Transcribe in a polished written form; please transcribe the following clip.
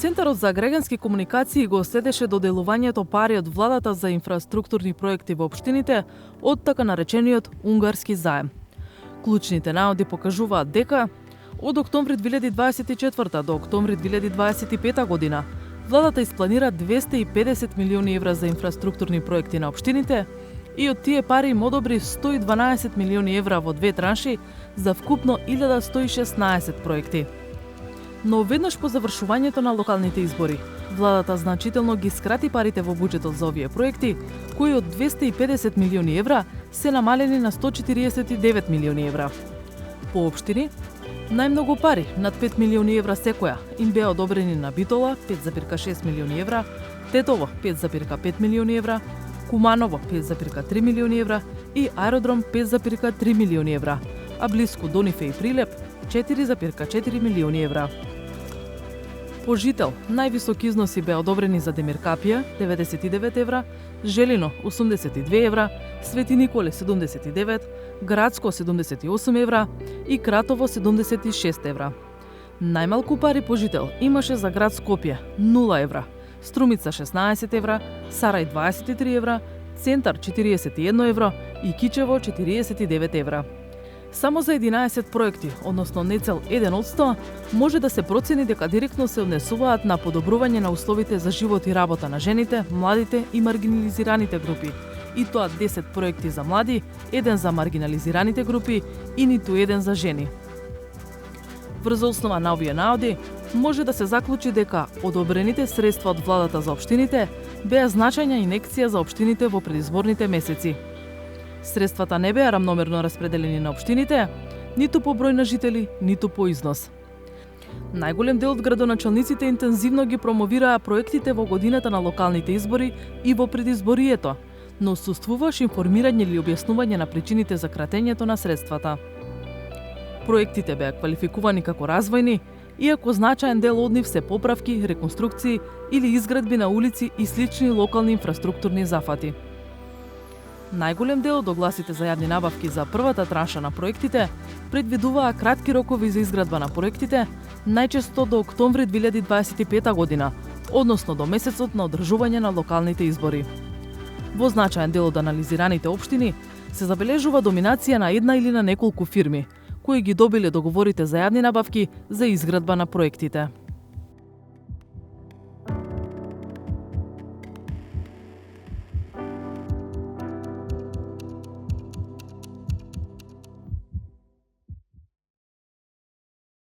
Центарот за граѓански комуникации го следеше доделувањето пари од владата за инфраструктурни проекти во општините од така наречениот унгарски заем. Клучните наоди покажуваат дека од октомври 2024 до октомври 2025 година владата испланира 250 милиони евра за инфраструктурни проекти на општините и од тие пари им одобри 112 милиони евра во две транши за вкупно 1116 проекти. Но веднаш по завршувањето на локалните избори, владата значително ги скрати парите во буџетот за овие проекти, кои од 250 милиони евра се намалени на 149 милиони евра. По општини, најмногу пари, над 5 милиони евра секоја, им беа одобрени на Битола 5,6 милиони евра, Тетово 5,5 милиони евра, Куманово 5,3 милиони евра и Аеродром 5,3 милиони евра, а блиску Донифе и Прилеп 4,4 милиони евра. По жител, највисоки износи беа одобрени за Демиркапија 99 евра, Желино 82 евра, Свети Николе 79, Градско 78 евра и Кратово 76 евра. Најмалку пари по жител имаше за град Скопје 0 евра, Струмица 16 евра, Сарај 23 евра, Центар 41 евро и Кичево 49 евра. Само за 11 проекти, односно нецел 1%, може да се процени дека директно се однесуваат на подобрување на условите за живот и работа на жените, младите и маргинализираните групи. И тоа 10 проекти за млади, 1 за маргинализираните групи и ниту 1 за жени. Врз основа на овие наоди, може да се заклучи дека одобрените средства од владата за општините беа значајна инекција за општините во предизборните месеци. Средствата не беа рамномерно распределени на општините, ниту по број на жители, ниту по износ. Најголем дел од градоначалниците интензивно ги промовираа проектите во годината на локалните избори и во предизборието, но отсуствуваш информирање или објаснување на причините за кратењето на средствата. Проектите беа квалификувани како развојни, иако значаен дел од нив се поправки, реконструкции или изградби на улици и слични локални инфраструктурни зафати. Најголем дел од огласите за јавни набавки за првата транша на проектите предвидуваа кратки рокови за изградба на проектите, најчесто до октомври 2025 година, односно до месецот на одржување на локалните избори. Во значаен дел од анализираните општини се забележува доминација на една или на неколку фирми, кои ги добиле договорите за јавни набавки за изградба на проектите.